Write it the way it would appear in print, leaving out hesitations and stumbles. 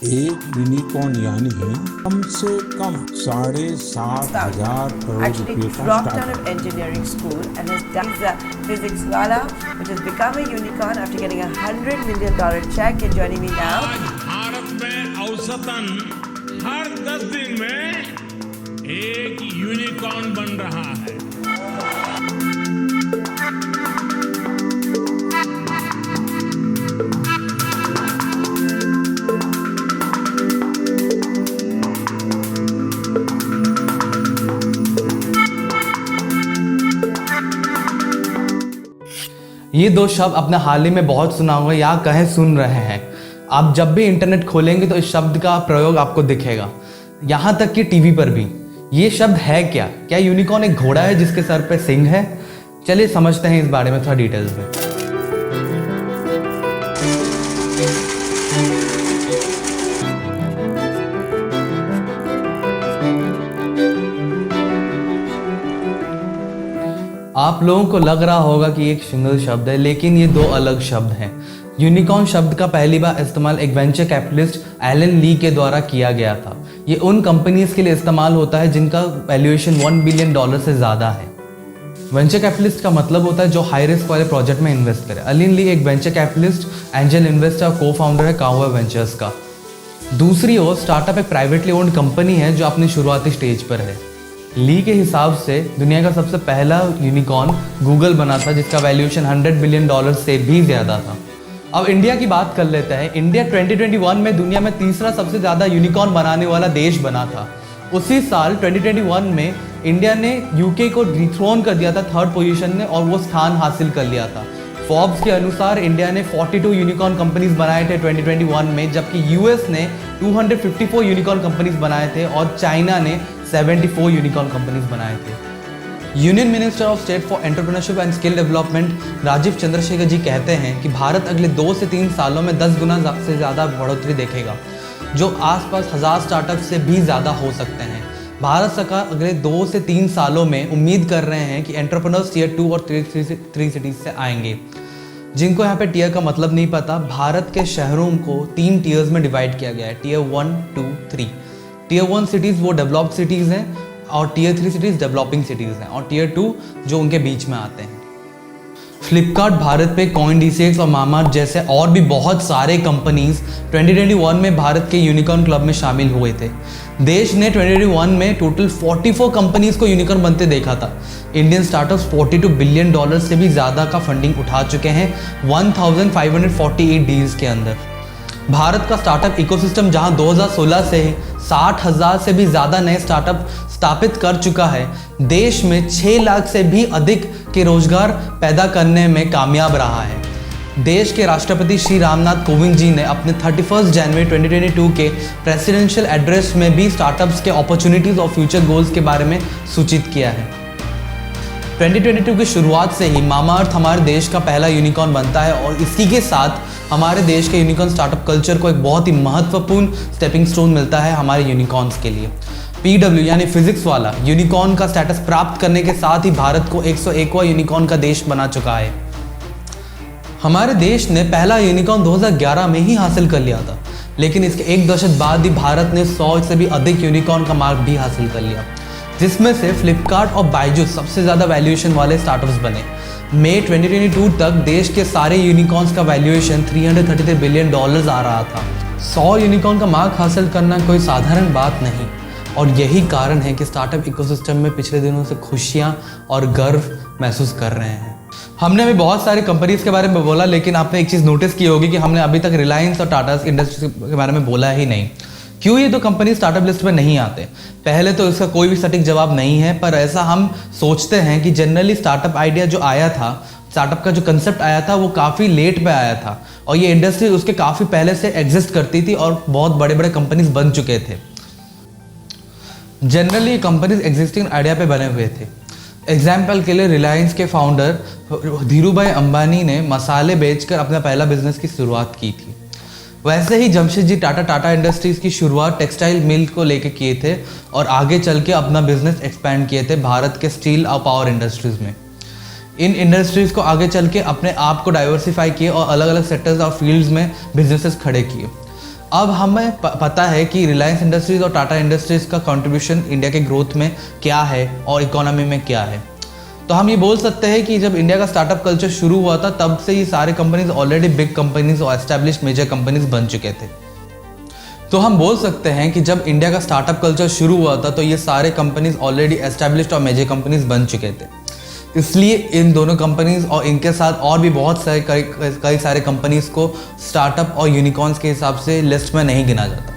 एक यूनिकॉर्न यानी कम से कम 7,500 करोड़ Actually रुपए का dropped out startup. of engineering school and has done physics wala, which has become a unicorn after getting $100 million check and joining me now. आज भारत में औसतन हर 10 दिन में एक यूनिकॉर्न बन रहा है। ये दो शब्द आपने हाल ही में बहुत सुना होगा या कहीं सुन रहे हैं। आप जब भी इंटरनेट खोलेंगे तो इस शब्द का प्रयोग आपको दिखेगा, यहाँ तक कि टीवी पर भी। ये शब्द है क्या? क्या यूनिकॉर्न एक घोड़ा है जिसके सर पे सिंग है? चलिए समझते हैं इस बारे में थोड़ा डिटेल्स में। आप लोगों को लग रहा होगा कि एक सिंगल शब्द है, लेकिन ये दो अलग शब्द हैं। यूनिकॉर्न शब्द का पहली बार इस्तेमाल एक वेंचर कैपिटलिस्ट एलन ली के द्वारा किया गया था। ये उन कंपनीज के लिए इस्तेमाल होता है जिनका वैल्यूएशन $1 बिलियन से ज़्यादा है। वेंचर कैपिटलिस्ट का मतलब होता है जो हाई रिस्क वाले प्रोजेक्ट में इन्वेस्ट करे। एलन ली एक वेंचर कैपिटलिस्ट, एंजल इन्वेस्टर और को फाउंडर है काउवा वेंचर्स का। दूसरी ओर स्टार्टअप एक प्राइवेटली ओन्ड कंपनी है जो अपनी शुरुआती स्टेज पर है। ली के हिसाब से दुनिया का सबसे पहला यूनिकॉर्न गूगल बना था जिसका वैल्यूएशन $100 बिलियन से भी ज़्यादा था। अब इंडिया की बात कर लेते हैं। इंडिया 2021 में दुनिया में तीसरा सबसे ज़्यादा यूनिकॉर्न बनाने वाला देश बना था। उसी साल 2021 में इंडिया ने यूके को डिथ्रोन कर दिया था 3rd पोजीशन में और वो स्थान हासिल कर लिया था। फोर्ब्स के अनुसार इंडिया ने 42 यूनिकॉर्न कंपनीज बनाए थे 2021 में, जबकि यूएस ने 254 यूनिकॉर्न कंपनीज बनाए थे और चाइना ने 74 यूनिकॉर्न कंपनीज बनाए थे। Union minister of state for entrepreneurship and skill development Rajeev Chandrasekhar ji कहते हैं कि भारत अगले 2 से 3 सालों में 10 गुना से ज़्यादा बढ़ोतरी देखेगा, जो आसपास 1000 स्टार्टअप से भी ज़्यादा हो सकते हैं। भारत सरकार अगले 2 से 3 सालों में उम्मीद कर रहे हैं कि एंटरप्रेन्योर्स टियर 2 और 3 सिटीज़ से आएंगे। जिनको यहाँ पे टियर का मतलब नहीं पता, भारत के शहरों को 3 टियर्स में डिवाइड किया गया है, टियर 1, 2, 3। टियर 1 सिटीज़ वो डेवलप्ड सिटीज़ हैं और टियर 3 सिटीज़ डेवलपिंग सिटीज़ हैं और टियर 2 जो उनके बीच में आते हैं। फ्लिपकार्ट, भारत पे, CoinDCX और मामाअर्थ जैसे और भी बहुत सारे कंपनीज 2021 में भारत के यूनिकॉर्न क्लब में शामिल हुए थे। देश ने 2021 में टोटल 44 कंपनीज को यूनिकॉर्न बनते देखा था। इंडियन स्टार्टअप्स $42 बिलियन से भी ज़्यादा का फंडिंग उठा चुके हैं 1548 डील्स के अंदर। भारत का स्टार्टअप इकोसिस्टम जहां 2016 से 60,000 से भी ज़्यादा नए स्टार्टअप स्थापित कर चुका है, देश में 6 लाख से भी अधिक के रोजगार पैदा करने में कामयाब रहा है। देश के राष्ट्रपति श्री रामनाथ कोविंद जी ने अपने 31 जनवरी 2022 के प्रेसिडेंशियल एड्रेस में भी स्टार्टअप्स के अपॉर्चुनिटीज़ और फ्यूचर गोल्स के बारे में सूचित किया है। 2022 की शुरुआत से ही मामाअर्थ हमारे देश का पहला यूनिकॉर्न बनता है और इसी के साथ हमारे देश के यूनिकॉर्न स्टार्टअप कल्चर को एक बहुत ही महत्वपूर्ण स्टेपिंग स्टोन मिलता है हमारे यूनिकॉर्न्स के लिए। PW यानी फिजिक्स वाला यूनिकॉर्न का स्टेटस प्राप्त करने के साथ ही भारत को 101वां यूनिकॉर्न का देश बना चुका है। हमारे देश ने पहला यूनिकॉर्न 2011 में ही हासिल कर लिया था, लेकिन इसके 1 दशक बाद ही भारत ने 100 से भी अधिक यूनिकॉर्न का मार्क भी हासिल कर लिया, जिसमें से फ्लिपकार्ट और बायजूस सबसे ज़्यादा वैल्यूएशन वाले स्टार्टअप्स बने। मई 2022 तक देश के सारे यूनिकॉर्न्स का वैल्यूएशन $333 बिलियन आ रहा था। 100 यूनिकॉर्न का मार्क हासिल करना कोई साधारण बात नहीं, और यही कारण है कि स्टार्टअप इकोसिस्टम में पिछले दिनों से खुशियाँ और गर्व महसूस कर रहे हैं। हमने अभी बहुत सारी कंपनीज के बारे में बोला, लेकिन आपने एक चीज़ नोटिस की होगी कि हमने अभी तक रिलायंस और टाटा इंडस्ट्रीज के बारे में बोला ही नहीं। क्यों ये दो कंपनी स्टार्टअप लिस्ट में नहीं आते? पहले तो इसका कोई भी सटीक जवाब नहीं है, पर ऐसा हम सोचते हैं कि जनरली स्टार्टअप आइडिया जो आया था, स्टार्टअप का जो कंसेप्ट आया था, वो काफ़ी लेट पे आया था और ये इंडस्ट्री उसके काफ़ी पहले से एग्जिस्ट करती थी और बहुत बड़े बड़े कंपनीज बन चुके थे। जनरली कंपनीज एग्जिस्टिंग आइडिया पे बने हुए थे। एग्जाम्पल के लिए रिलायंस के फाउंडर धीरूभाई अंबानी ने मसाले बेचकर अपना पहला बिजनेस की शुरुआत की थी। वैसे ही जमशेद जी टाटा इंडस्ट्रीज़ की शुरुआत टेक्सटाइल मिल को लेके किए थे और आगे चल के अपना बिजनेस एक्सपैंड किए थे भारत के स्टील और पावर इंडस्ट्रीज़ में। इन इंडस्ट्रीज़ को आगे चल के अपने आप को डाइवर्सिफाई किए और अलग अलग सेक्टर्स और फील्ड्स में बिजनेसेस खड़े किए। अब हमें पता है कि रिलायंस इंडस्ट्रीज़ और टाटा इंडस्ट्रीज़ का कंट्रीब्यूशन इंडिया के ग्रोथ में क्या है और इकोनॉमी में क्या है। तो हम ये बोल सकते हैं कि जब इंडिया का स्टार्टअप कल्चर शुरू हुआ था तब से ये सारे कंपनीज ऑलरेडी बिग कंपनीज और एस्टैब्लिश्ड मेजर कंपनीज बन चुके थे। तो हम बोल सकते हैं कि जब इंडिया का स्टार्टअप कल्चर शुरू हुआ था तो ये सारे कंपनीज ऑलरेडी एस्टैब्लिश्ड और मेजर कंपनीज बन चुके थे। इसलिए इन दोनों कंपनीज और इनके साथ और भी बहुत सारे कई सारे कंपनीज को स्टार्टअप और यूनिकॉर्न्स के हिसाब से लिस्ट में नहीं गिना जाता।